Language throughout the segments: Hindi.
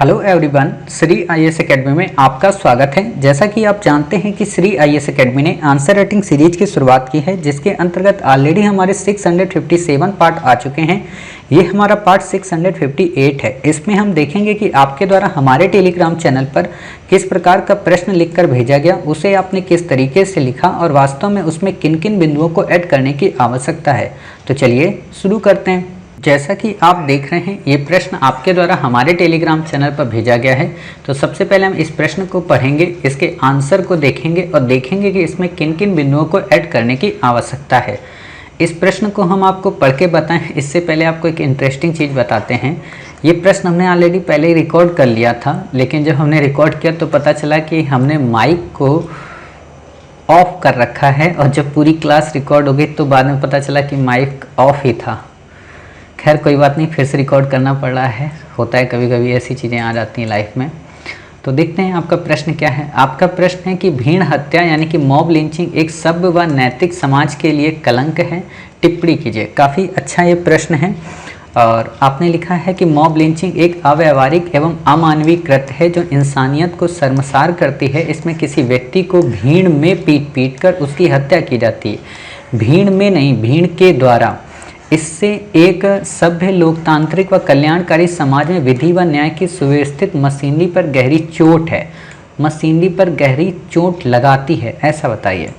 Hello everyone, Shri IAS academy में आपका स्वागत है। जैसा कि आप जानते हैं कि श्री आईएएस एकेडमी ने आंसर राइटिंग सीरीज की शुरुआत की है, जिसके अंतर्गत ऑलरेडी हमारे 657 पार्ट आ चुके हैं। ये हमारा पार्ट 658 है। इसमें हम देखेंगे कि आपके द्वारा हमारे टेलीग्राम चैनल पर किस प्रकार का प्रश्न लिखकर भेजा गया, उसे आपने किस तरीके से लिखा और वास्तव में उसमें किन किन बिंदुओं को ऐड करने की आवश्यकता है। तो चलिए शुरू करते हैं। जैसा कि आप देख रहे हैं, ये प्रश्न आपके द्वारा हमारे टेलीग्राम चैनल पर भेजा गया है। तो सबसे पहले हम इस प्रश्न को पढ़ेंगे, इसके आंसर को देखेंगे और देखेंगे कि इसमें किन किन बिंदुओं को ऐड करने की आवश्यकता है। इस प्रश्न को हम आपको पढ़ के बताएं, इससे पहले आपको एक इंटरेस्टिंग चीज़ बताते हैं। ये प्रश्न हमने ऑलरेडी पहले ही रिकॉर्ड कर लिया था, लेकिन जब हमने रिकॉर्ड किया तो पता चला कि हमने माइक को ऑफ कर रखा है और जब पूरी क्लास रिकॉर्ड हो गई तो बाद में पता चला कि माइक ऑफ ही था। खैर कोई बात नहीं, फिर से रिकॉर्ड करना पड़ रहा है, होता है कभी कभी ऐसी चीज़ें आ जाती हैं लाइफ में। तो देखते हैं आपका प्रश्न क्या है। आपका प्रश्न है कि भीड़ हत्या यानी कि मॉब लिंचिंग एक सभ्य व नैतिक समाज के लिए कलंक है, टिप्पणी कीजिए। काफ़ी अच्छा ये प्रश्न है और आपने लिखा है कि मॉब लिंचिंग एक अव्यावहारिक एवं अमानवीय कृत्य है जो इंसानियत को शर्मसार करती है। इसमें किसी व्यक्ति को भीड़ में पीट कर उसकी हत्या की जाती है। भीड़ में नहीं, भीड़ के द्वारा। इससे एक सभ्य लोकतांत्रिक व कल्याणकारी समाज में विधि व न्याय की सुव्यवस्थित मशीनरी पर गहरी चोट है, मशीनरी पर गहरी चोट लगाती है, ऐसा बताइए।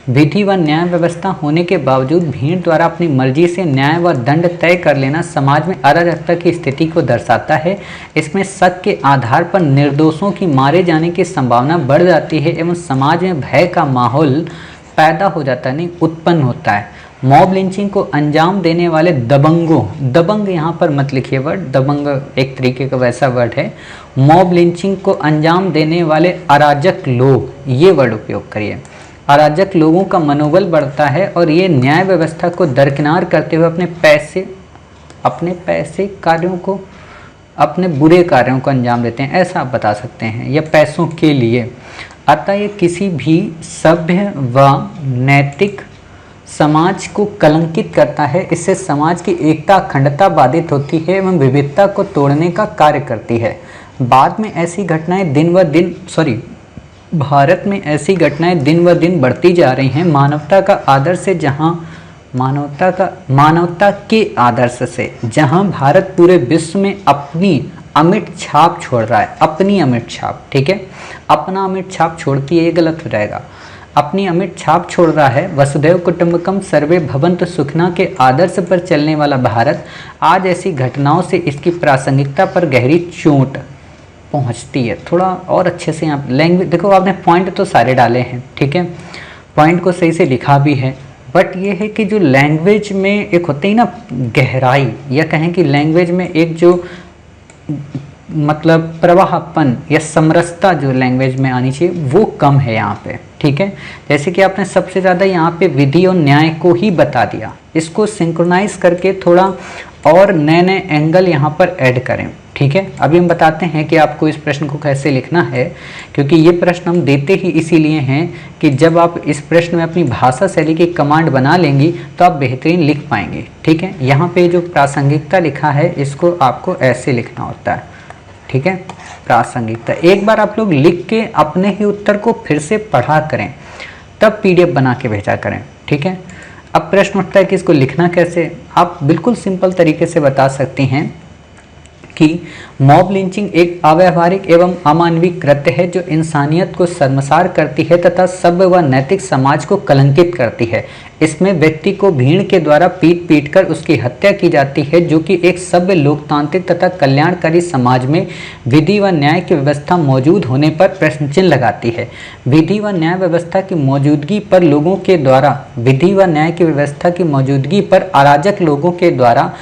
विधि व न्याय व्यवस्था होने के बावजूद भीड़ द्वारा अपनी मर्जी से न्याय व दंड तय कर लेना समाज में अराजकता की स्थिति को दर्शाता है। इसमें शक के आधार पर निर्दोषों की मारे जाने की संभावना बढ़ जाती है एवं समाज में भय का माहौल पैदा हो जाता है, नहीं उत्पन्न होता है। मॉब लिंचिंग को अंजाम देने वाले दबंगों, दबंग यहाँ पर मत लिखिए वर्ड, दबंग एक तरीके का वैसा वर्ड है। मॉब लिंचिंग को अंजाम देने वाले अराजक लोग, ये वर्ड उपयोग करिए। अराजक लोगों का मनोबल बढ़ता है और ये न्याय व्यवस्था को दरकिनार करते हुए अपने पैसे कार्यों को, अपने बुरे कार्यों को अंजाम देते हैं, ऐसा आप बता सकते हैं, या पैसों के लिए। अतः ये किसी भी सभ्य व नैतिक समाज को कलंकित करता है। इससे समाज की एकता अखंडता बाधित होती है एवं विविधता को तोड़ने का कार्य करती है। बाद में ऐसी घटनाएं भारत में ऐसी घटनाएं दिन व दिन बढ़ती जा रही हैं। मानवता का आदर्श से जहां मानवता के आदर्श से जहां भारत पूरे विश्व में अपनी अमिट छाप छोड़ रहा है, अपनी अमिट छाप, ठीक है, अपना अमिट छाप छोड़ती है, ये गलत हो जाएगा, अपनी अमिट छाप छोड़ रहा है। वसुधैव कुटुंबकम सर्वे भवन्तु सुखिनः के आदर्श पर चलने वाला भारत आज ऐसी घटनाओं से इसकी प्रासंगिकता पर गहरी चोट पहुंचती है। थोड़ा और अच्छे से आप लैंग्वेज देखो, आपने पॉइंट तो सारे डाले हैं, ठीक है, पॉइंट को सही से लिखा भी है, बट ये है कि जो लैंग्वेज में एक होती है ना गहराई, या कहें कि लैंग्वेज में एक जो मतलब प्रवाहपन या समरसता जो लैंग्वेज में आनी चाहिए वो कम है यहाँ पे, ठीक है। जैसे कि आपने सबसे ज़्यादा यहाँ पे विधि और न्याय को ही बता दिया, इसको सिंक्रोनाइज करके थोड़ा और नए नए एंगल यहाँ पर ऐड करें, ठीक है। अभी हम बताते हैं कि आपको इस प्रश्न को कैसे लिखना है, क्योंकि ये प्रश्न हम देते ही इसीलिए हैं कि जब आप इस प्रश्न में अपनी भाषा शैली की कमांड बना लेंगी तो आप बेहतरीन लिख पाएंगे, ठीक है। यहाँ पे जो प्रासंगिकता लिखा है इसको आपको ऐसे लिखना होता है, ठीक है, प्रासंगिकता। एक बार आप लोग लिख के अपने ही उत्तर को फिर से पढ़ा करें, तब पीडीएफ बना के भेजा करें, ठीक है। अब प्रश्न उठता है कि इसको लिखना कैसे। आप बिल्कुल सिंपल तरीके से बता सकते हैं कि मॉब लिंचिंग एक अव्यावहारिक एवं अमानवीय कृत्य है जो इंसानियत को शर्मसार करती है तथा सभ्य व नैतिक समाज को कलंकित करती है। इसमें व्यक्ति को भीड़ के द्वारा पीट कर उसकी हत्या की जाती है, जो कि एक सभ्य लोकतांत्रिक तथा कल्याणकारी समाज में विधि व न्याय की व्यवस्था मौजूद होने पर प्रश्न चिन्ह लगाती है। विधि व न्याय व्यवस्था की मौजूदगी पर लोगों के द्वारा विधि व न्याय की व्यवस्था की मौजूदगी पर अराजक लोगों के द्वारा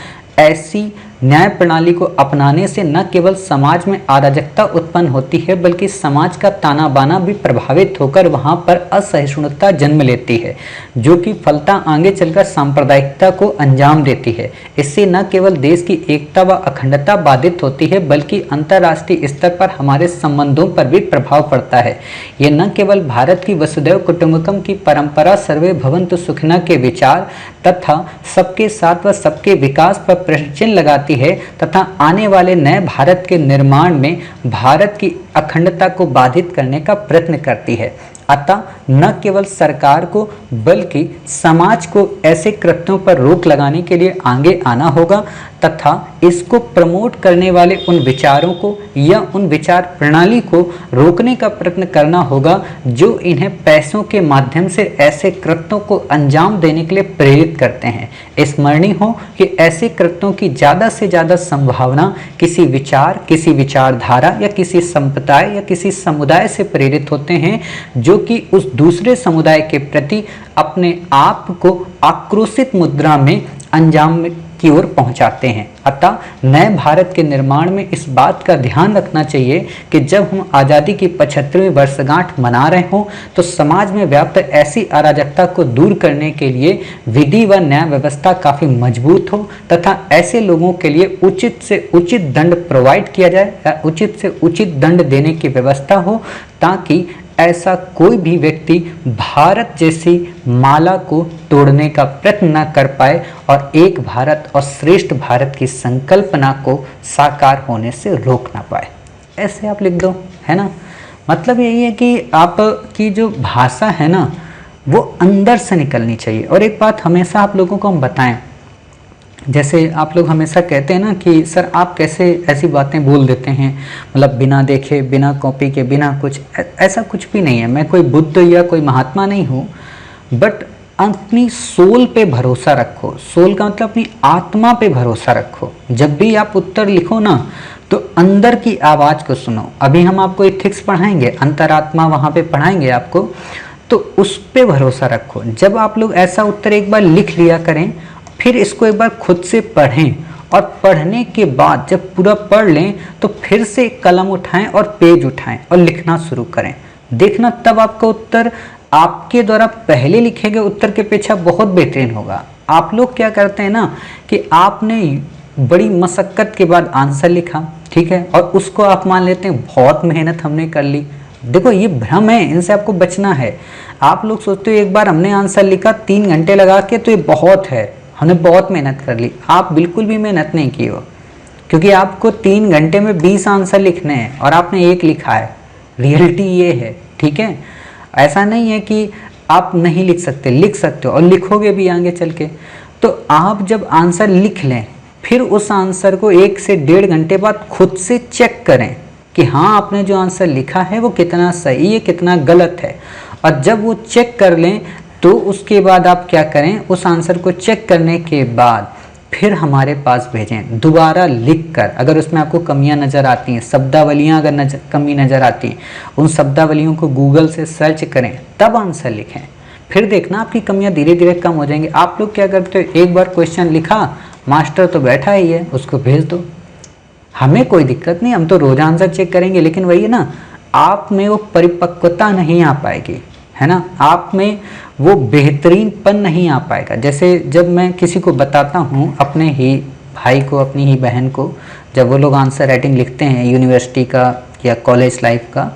ऐसी न्याय प्रणाली को अपनाने से न केवल समाज में अराजकता उत्पन्न होती है, बल्कि समाज का ताना बाना भी प्रभावित होकर वहां पर असहिष्णुता जन्म लेती है, जो कि फलता आगे चलकर सांप्रदायिकता को अंजाम देती है। इससे न केवल देश की एकता व अखंडता बाधित होती है, बल्कि अंतर्राष्ट्रीय स्तर पर हमारे संबंधों पर भी प्रभाव पड़ता है। यह न केवल भारत की वसुधैव कुटुंबकम की परंपरा सर्वे भवन्तु सुखिनः के विचार तथा सबके साथ व सबके विकास पर प्रश्न चिन्ह लगाती जाती है तथा आने वाले नए भारत के निर्माण में भारत की अखंडता को बाधित करने का प्रयत्न करती है। अतः न केवल सरकार को बल्कि समाज को ऐसे कृत्यों पर रोक लगाने के लिए आगे आना होगा तथा इसको प्रमोट करने वाले उन विचारों को या उन विचार प्रणाली को रोकने का प्रयत्न करना होगा जो इन्हें पैसों के माध्यम से ऐसे कृत्यों को अंजाम देने के लिए प्रेरित करते हैं। स्मरणीय हो कि ऐसे कृत्यों की ज़्यादा से ज़्यादा संभावना किसी विचार, किसी विचारधारा या किसी संप्रदाय या किसी समुदाय से प्रेरित होते हैं जो कि उस दूसरे समुदाय के प्रति अपने आप को आक्रोशित मुद्रा में अंजाम की ओर पहुंचाते हैं। अतः नए भारत के निर्माण में इस बात का ध्यान रखना चाहिए कि जब हम आज़ादी की 75वीं वर्षगांठ मना रहे हों तो समाज में व्याप्त ऐसी अराजकता को दूर करने के लिए विधि व न्याय व्यवस्था काफ़ी मजबूत हो तथा ऐसे लोगों के लिए उचित से उचित दंड प्रोवाइड किया जाए या उचित से उचित दंड देने की व्यवस्था हो ताकि ऐसा कोई भी व्यक्ति भारत जैसी माला को तोड़ने का प्रयत्न न कर पाए और एक भारत और श्रेष्ठ भारत की संकल्पना को साकार होने से रोक ना पाए। ऐसे आप लिख दो, है ना। मतलब यही है कि आपकी जो भाषा है ना वो अंदर से निकलनी चाहिए। और एक बात हमेशा आप लोगों को हम बताएं, जैसे आप लोग हमेशा कहते हैं ना कि सर आप कैसे ऐसी बातें बोल देते हैं, मतलब बिना देखे, बिना कॉपी के, बिना कुछ। ऐसा कुछ भी नहीं है। मैं कोई बुद्ध या कोई महात्मा नहीं हूँ, बट अपनी सोल पे भरोसा रखो। सोल का मतलब अपनी आत्मा पे भरोसा रखो। जब भी आप उत्तर लिखो ना तो अंदर की आवाज़ को सुनो। अभी हम आपको एथिक्स पढ़ाएंगे, अंतरात्मा वहाँ पे पढ़ाएंगे आपको, तो उस पे भरोसा रखो। जब आप लोग ऐसा उत्तर एक बार लिख लिया करें, फिर इसको एक बार खुद से पढ़ें और पढ़ने के बाद जब पूरा पढ़ लें तो फिर से कलम उठाएं और पेज उठाएं और लिखना शुरू करें। देखना तब आपका उत्तर आपके द्वारा पहले लिखे गए उत्तर के अपेक्षा बहुत बेहतरीन होगा। आप लोग क्या करते हैं ना कि आपने बड़ी मशक्कत के बाद आंसर लिखा, ठीक है, और उसको आप मान लेते हैं बहुत मेहनत हमने कर ली। देखो ये भ्रम है, इनसे आपको बचना है। आप लोग सोचते हो एक बार हमने आंसर लिखा 3 घंटे लगा के तो ये बहुत है, हमने बहुत मेहनत कर ली। आप बिल्कुल भी मेहनत नहीं की हो, क्योंकि आपको 3 घंटे में 20 आंसर लिखने हैं और आपने 1 लिखा है। रियलिटी ये है, ठीक है। ऐसा नहीं है कि आप नहीं लिख सकते, लिख सकते हो और लिखोगे भी आगे चल के। तो आप जब आंसर लिख लें फिर उस आंसर को 1 से 1.5 घंटे बाद खुद से चेक करें कि हाँ आपने जो आंसर लिखा है वो कितना सही है, कितना गलत है। और जब वो चेक कर लें तो उसके बाद आप क्या करें, उस आंसर को चेक करने के बाद फिर हमारे पास भेजें दोबारा लिखकर। अगर उसमें आपको कमियां नज़र आती हैं, शब्दावलियां अगर कमी नज़र आती हैं, उन शब्दावलियों को गूगल से सर्च करें, तब आंसर लिखें। फिर देखना आपकी कमियां धीरे धीरे कम हो जाएंगी। आप लोग क्या करते हो, एक बार क्वेश्चन लिखा, मास्टर तो बैठा ही है, उसको भेज दो। हमें कोई दिक्कत नहीं, हम तो रोज आंसर चेक करेंगे, लेकिन वही है ना, आप में वो परिपक्वता नहीं आ पाएगी, है ना, आप में वो बेहतरीनपन नहीं आ पाएगा। जैसे जब मैं किसी को बताता हूँ, अपने ही भाई को, अपनी ही बहन को, जब वो लोग आंसर राइटिंग लिखते हैं यूनिवर्सिटी का या कॉलेज लाइफ का,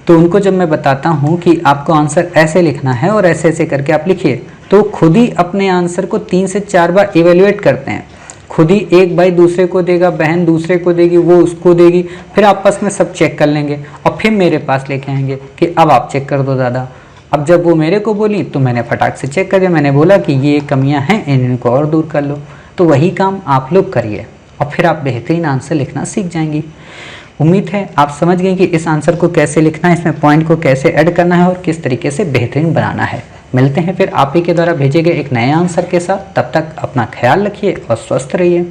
तो उनको जब मैं बताता हूँ कि आपको आंसर ऐसे लिखना है और ऐसे ऐसे करके आप लिखिए, तो खुद ही अपने आंसर को 3 से 4 बार इवेल्युएट करते हैं। खुद ही एक भाई दूसरे को देगा, बहन दूसरे को देगी, वो उसको देगी, फिर आपस में सब चेक कर लेंगे और फिर मेरे पास लेके आएंगे कि अब आप चेक कर दो दादा। अब जब वो मेरे को बोली तो मैंने फटाक से चेक कर दिया, मैंने बोला कि ये कमियां हैं, इनको और दूर कर लो। तो वही काम आप लोग करिए और फिर आप बेहतरीन आंसर लिखना सीख जाएंगी। उम्मीद है आप समझ गए कि इस आंसर को कैसे लिखना है, इसमें पॉइंट को कैसे ऐड करना है और किस तरीके से बेहतरीन बनाना है। मिलते हैं फिर आप ही के द्वारा भेजे गए एक नए आंसर के साथ। तब तक अपना ख्याल रखिए और स्वस्थ रहिए।